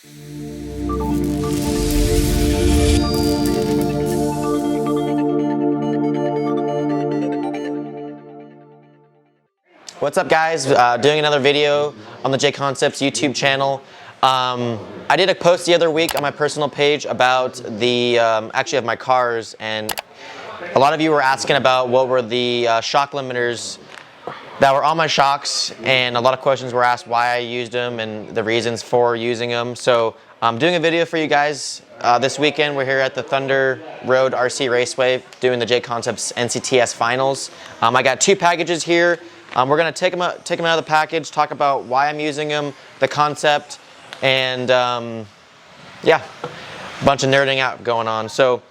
What's up, guys? Doing another video on the JConcepts YouTube channel. I did a post the other week on my personal page about the actually of my cars, and a lot of you were asking about what were the shock limiters that were on my shocks, and a lot of questions were asked why I used them and the reasons for using them. So I'm doing a video for you guys this weekend. We're here at the Thunder Road RC Raceway doing the JConcepts NCTS Finals. I got two packages here. We're going to take them out of the package, talk about why I'm using them, the concept, and yeah, a bunch of nerding out going on. So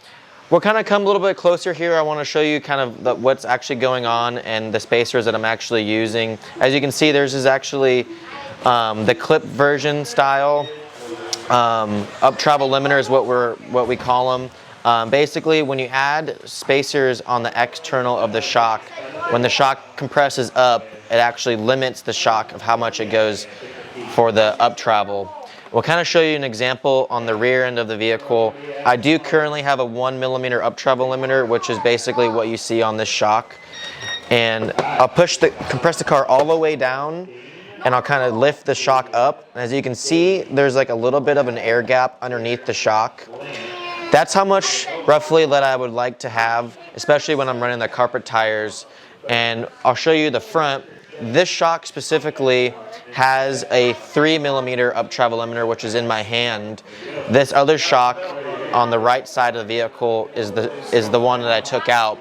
we'll kind of come a little bit closer here. I want to show you kind of what's actually going on and the spacers that I'm actually using. As you can see, theirs is actually the clip version style. Up travel limiter is what we call them. Basically, when you add spacers on the external of the shock, when the shock compresses up, it actually limits the shock of how much it goes for the up travel. We'll kind of show you an example on the rear end of the vehicle. I do currently have a 1mm up travel limiter, which is basically what you see on this shock. And I'll compress the car all the way down, and I'll kind of lift the shock up. As you can see, there's like a little bit of an air gap underneath the shock. That's how much roughly that I would like to have, especially when I'm running the carpet tires. And I'll show you the front. This shock specifically has a 3mm up travel limiter, which is in my hand. This other shock on the right side of the vehicle is the one that I took out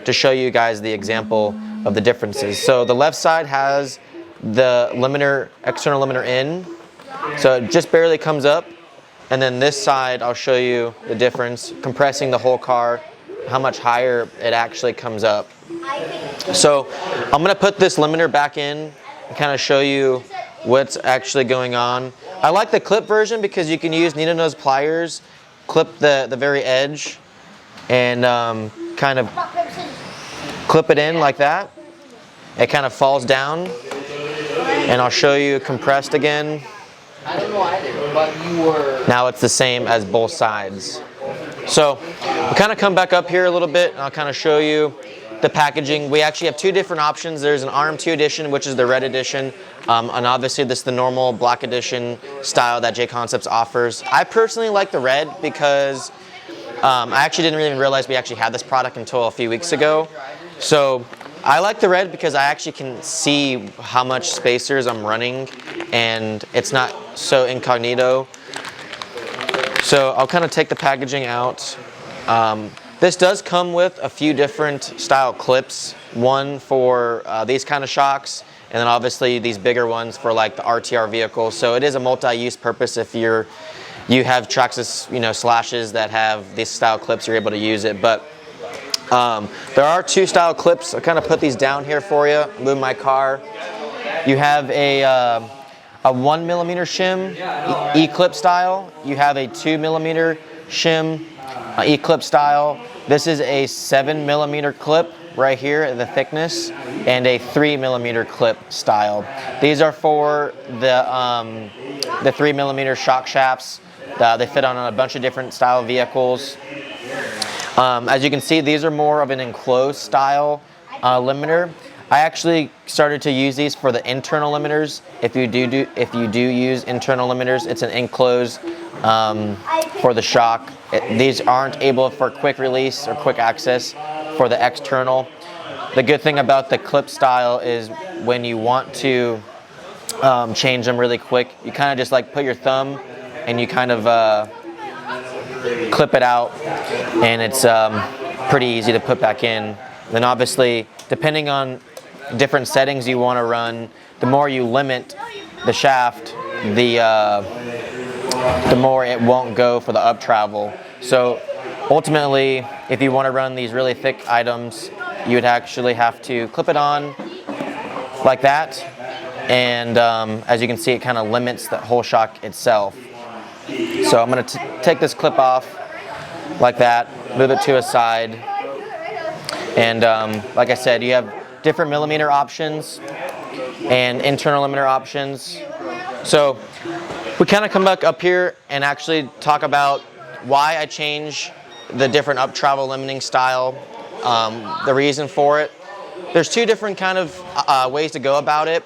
to show you guys the example of the differences. So the left side has the limiter, external limiter in, so it just barely comes up. And then this side, I'll show you the difference, compressing the whole car, how much higher it actually comes up. So I'm gonna put this limiter back in and kind of show you what's actually going on. I like the clip version because you can use needle nose pliers, clip the very edge, and kind of clip it in like that. It kind of falls down, and I'll show you compressed again. I don't know either, but you were... Now it's the same as both sides. So we'll kind of come back up here a little bit, and I'll kind of show you the packaging. We actually have two different options. There's an RM2 edition, which is the red edition, and obviously this is the normal black edition style that JConcepts offers. I personally like the red because I actually didn't even realize we actually had this product until a few weeks ago. So I like the red because I actually can see how much spacers I'm running, and it's not so incognito. So I'll kind of take the packaging out. This does come with a few different style clips, one for these kind of shocks, and then obviously these bigger ones for like the RTR vehicle. So it is a multi-use purpose. If you have Traxxas, slashes that have these style clips, you're able to use it. But there are two style clips. I'll kind of put these down here for you, move my car. You have a 1mm shim E-clip style. You have a 2mm shim E-clip style. This is a 7mm clip right here, the thickness, and a 3mm clip style. These are for the 3mm shock shafts. They fit on a bunch of different style vehicles. As you can see, these are more of an enclosed style limiter. I actually started to use these for the internal limiters. If you do use internal limiters, it's an enclosed for the shock. These aren't able for quick release or quick access for the external. The good thing about the clip style is when you want to change them really quick, you kind of just like put your thumb and you kind of clip it out, and it's pretty easy to put back in. Then obviously, depending on different settings you want to run, the more you limit the shaft, the more it won't go for the up travel. So ultimately, if you want to run these really thick items, you would actually have to clip it on like that, and as you can see, it kind of limits the whole shock itself. So I'm going to take this clip off like that, move it to a side, and like I said, you have different millimeter options and internal limiter options. So we kind of come back up here and actually talk about why I change the different up travel limiting style, the reason for it. There's two different kind of ways to go about it.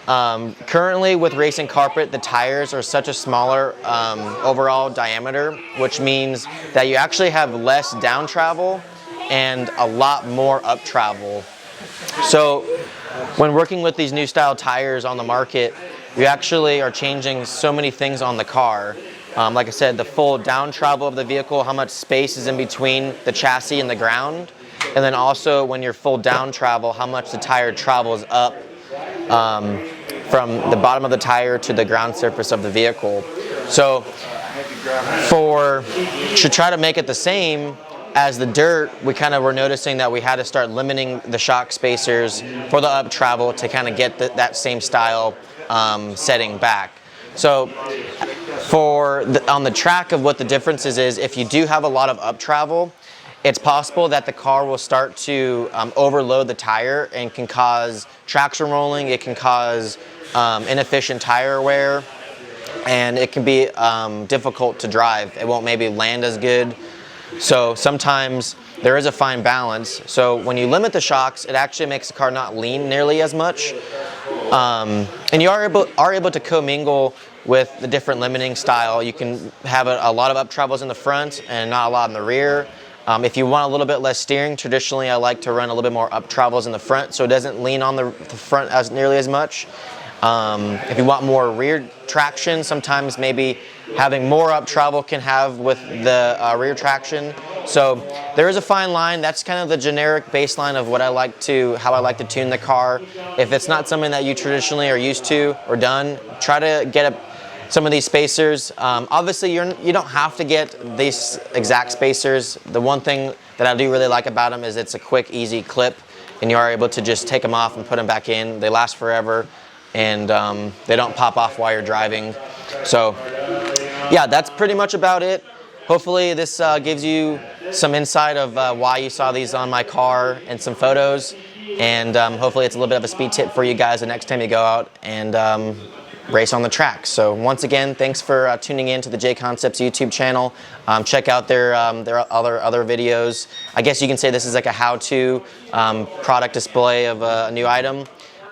Currently with racing carpet, the tires are such a smaller overall diameter, which means that you actually have less down travel and a lot more up travel. So when working with these new style tires on the market, you actually are changing so many things on the car. Like I said, the full down travel of the vehicle, how much space is in between the chassis and the ground, and then also when you're full down travel, how much the tire travels up from the bottom of the tire to the ground surface of the vehicle. So to try to make it the same as the dirt, we kind of were noticing that we had to start limiting the shock spacers for the up travel to kind of get that same style setting back. So on the track of what the differences is, if you do have a lot of up travel, it's possible that the car will start to overload the tire and can cause traction rolling, it can cause inefficient tire wear, and it can be difficult to drive. It won't maybe land as good. So sometimes there is a fine balance. So when you limit the shocks, it actually makes the car not lean nearly as much. And you are able to commingle with the different limiting style. You can have a lot of up travels in the front and not a lot in the rear. If you want a little bit less steering, traditionally I like to run a little bit more up travels in the front so it doesn't lean on the front as nearly as much. If you want more rear traction, sometimes maybe having more up travel can have with the rear traction. So there is a fine line. That's kind of the generic baseline of how I like to tune the car. If it's not something that you traditionally are used to or done, try to get some of these spacers. Obviously you don't have to get these exact spacers. The one thing that I do really like about them is it's a quick, easy clip, and you are able to just take them off and put them back in. They last forever, and they don't pop off while you're driving. So yeah, that's pretty much about it. Hopefully this gives you some insight of why you saw these on my car and some photos, and hopefully it's a little bit of a speed tip for you guys the next time you go out and race on the track. So once again, thanks for tuning in to the JConcepts YouTube channel. Check out their other videos. I guess you can say this is like a how-to product display of a new item.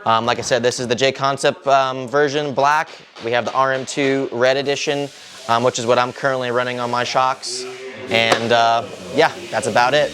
Like I said, this is the JConcept version black. We have the RM2 red edition, which is what I'm currently running on my shocks. And yeah, that's about it.